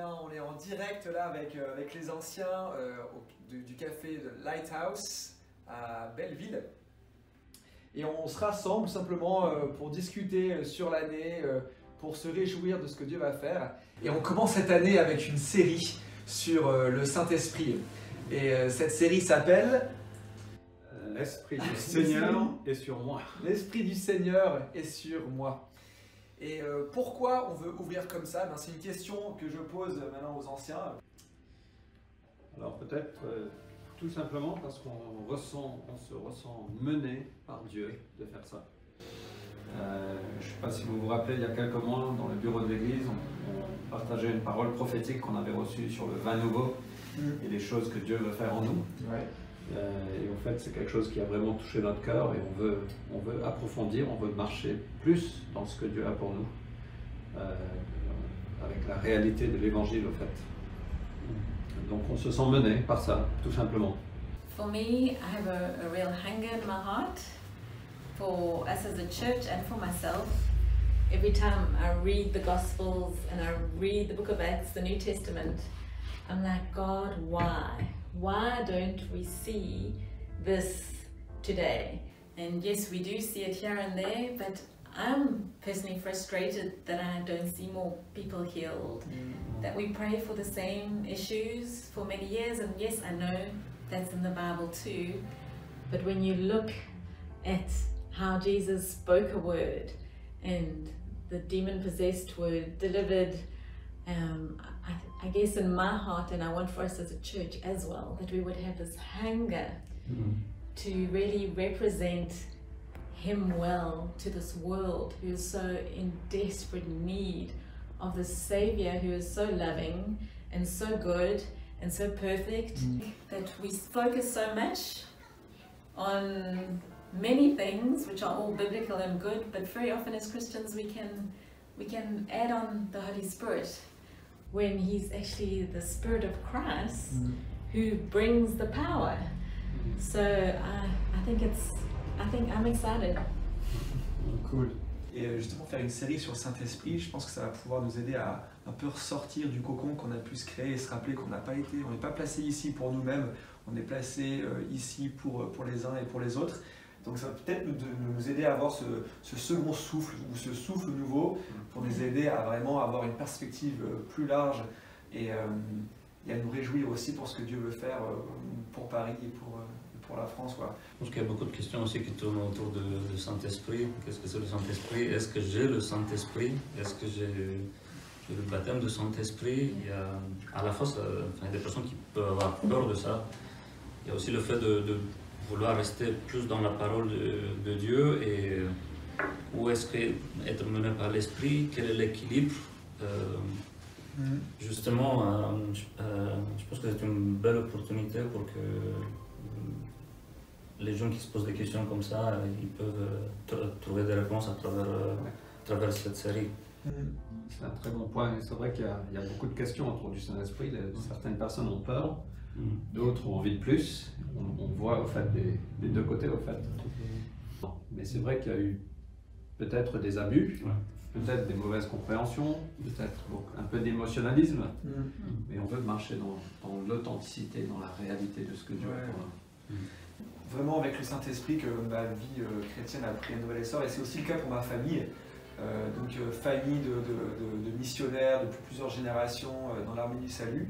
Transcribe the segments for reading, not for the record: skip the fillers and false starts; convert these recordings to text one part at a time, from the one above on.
bien, on est en direct là avec les anciens du café de Lighthouse à Belleville. Et on se rassemble simplement pour discuter sur l'année, pour se réjouir de ce que Dieu va faire. Et on commence cette année avec une série sur le Saint-Esprit. Et cette série s'appelle L'Esprit du Seigneur est sur moi. L'Esprit du Seigneur est sur moi. Et pourquoi on veut ouvrir comme ça? C'est une question que je pose maintenant aux anciens. Alors peut-être tout simplement parce qu'on se ressent mené par Dieu de faire ça. Je ne sais pas si vous vous rappelez, il y a quelques mois, dans le bureau de l'église, on partageait une parole prophétique qu'on avait reçue sur le vin nouveau et les choses que Dieu veut faire en nous. Ouais. Et en fait, c'est quelque chose qui a vraiment touché notre cœur et on veut approfondir, on veut marcher plus dans ce que Dieu a pour nous, avec la réalité de l'évangile, au fait. Donc on se sent mené par ça, tout simplement. For me, I have a real hunger in my heart for us as a church and for myself. Every time I read the Gospels and I read the book of Acts, the New Testament, I'm like, God, why? Why don't we see this today? And yes, we do see it here and there, but I'm personally frustrated that I don't see more people healed, that we pray for the same issues for many years, and yes, I know that's in the Bible too, but when you look at how Jesus spoke a word and the demon-possessed were delivered, I guess in my heart, and I want for us as a church as well, that we would have this hunger to really represent Him well to this world who is so in desperate need of the Savior who is so loving and so good and so perfect, that we focus so much on many things which are all biblical and good, but very often as Christians we can add on the Holy Spirit when He's actually the Spirit of Christ who brings the power. So I think I'm excited. Cool. Et justement faire une série sur le Saint-Esprit, je pense que ça va pouvoir nous aider à un peu ressortir du cocon qu'on a pu se créer et se rappeler qu'on n'a pas été, on n'est pas placé ici pour nous-mêmes, on est placé ici pour les uns et pour les autres. Donc ça va peut-être nous aider à avoir ce second souffle ou ce souffle nouveau pour nous aider à vraiment avoir une perspective plus large et à nous réjouir aussi pour ce que Dieu veut faire pour Paris et pour la France. Voilà. Je pense qu'il y a beaucoup de questions aussi qui tournent autour du Saint-Esprit. Qu'est-ce que c'est le Saint-Esprit? Est-ce que j'ai le Saint-Esprit? Est-ce que j'ai le baptême de Saint-Esprit? Il y a à la fois, il y a des personnes qui peuvent avoir peur de ça. Il y a aussi le fait de vouloir rester plus dans la parole de Dieu et où est-ce qu'être mené par l'Esprit? Quel est l'équilibre? Justement, je pense que c'est une belle opportunité pour que les gens qui se posent des questions comme ça, ils peuvent trouver des réponses à travers cette série. C'est un très bon point. C'est vrai qu'il y a beaucoup de questions autour du Saint-Esprit. Certaines personnes ont peur, d'autres ont envie de plus. On voit au fait des deux côtés au fait. Mais c'est vrai qu'il y a eu peut-être des abus, peut-être des mauvaises compréhensions, peut-être un peu d'émotionnalisme, mais on veut marcher dans l'authenticité, dans la réalité de ce que Dieu a pour nous. Vraiment avec le Saint-Esprit que ma vie chrétienne a pris un nouvel essor, et c'est aussi le cas pour ma famille. Famille de missionnaires depuis plusieurs générations dans l'armée du salut.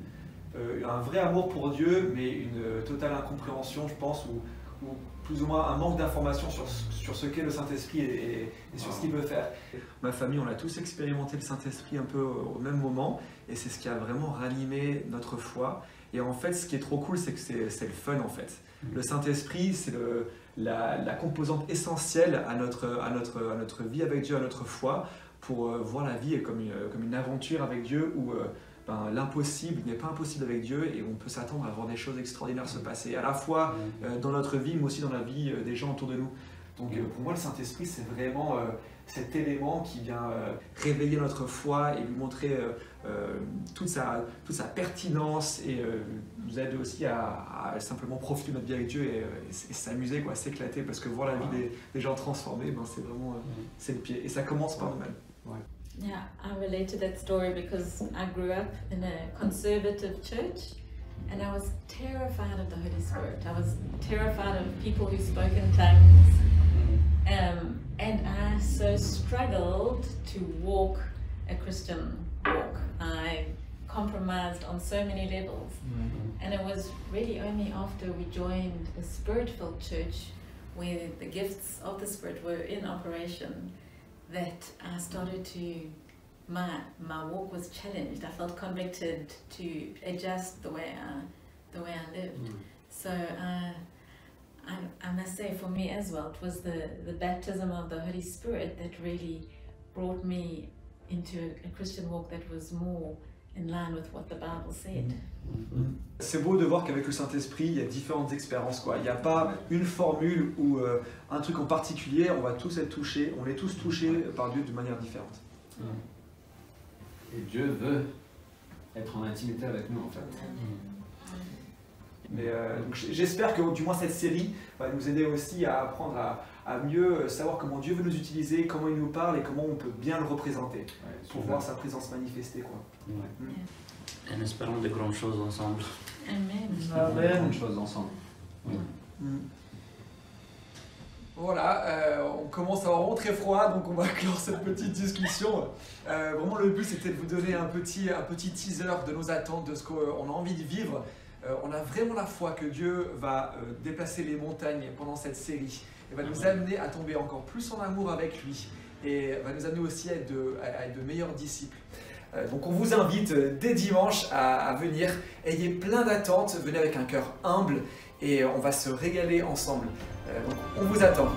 Un vrai amour pour Dieu, mais une totale incompréhension, je pense, ou plus ou moins un manque d'informations sur ce qu'est le Saint-Esprit et sur ce qu'il peut faire. Ma famille, on a tous expérimenté le Saint-Esprit un peu au même moment, et c'est ce qui a vraiment ranimé notre foi. Et en fait, ce qui est trop cool, c'est que c'est le fun en fait. Le Saint-Esprit, c'est la composante essentielle à notre vie avec Dieu, à notre foi, pour voir la vie comme une aventure avec Dieu où l'impossible n'est pas impossible avec Dieu et on peut s'attendre à voir des choses extraordinaires se passer, à la fois dans notre vie, mais aussi dans la vie des gens autour de nous. Donc pour moi, le Saint-Esprit, c'est vraiment cet élément qui vient réveiller notre foi et lui montrer toute sa pertinence et nous aide aussi à simplement profiter de notre vie avec Dieu et s'amuser, s'éclater, parce que voir la vie des gens transformés, c'est vraiment c'est le pied. Et ça commence par nous-mêmes. Ouais. Yeah, I relate to that story because I grew up in a conservative church and I was terrified of the Holy Spirit. I was terrified of people who spoke in tongues. And I so struggled to walk a Christian walk. I compromised on so many levels. And it was really only after we joined a Spirit-filled church where the gifts of the Spirit were in operation that I started to, my walk was challenged. I felt convicted to adjust the way I lived. So I must say, for me as well, it was the baptism of the Holy Spirit that really brought me into a Christian walk that was more in line with what the Bible said. C'est beau de voir qu'avec le Saint-Esprit, il y a différentes expériences, quoi. Il n'y a pas une formule ou un truc en particulier, on va tous être touchés, on est tous touchés par Dieu de manière différente. Et Dieu veut être en intimité avec nous, en fait. Mais j'espère que du moins cette série va nous aider aussi à apprendre à mieux savoir comment Dieu veut nous utiliser, comment il nous parle et comment on peut bien le représenter pour voir sa présence manifestée, quoi. En espérant de grandes choses ensemble. Amen. De grandes choses ensemble. Voilà, on commence à avoir vraiment très froid, donc on va clore cette petite discussion. Vraiment, le but c'était de vous donner un petit teaser de nos attentes, de ce qu'on a envie de vivre. On a vraiment la foi que Dieu va déplacer les montagnes pendant cette série et va nous amener à tomber encore plus en amour avec lui et va nous amener aussi à être de meilleurs disciples. Donc on vous invite dès dimanche à venir, ayez plein d'attentes, venez avec un cœur humble et on va se régaler ensemble. Donc on vous attend.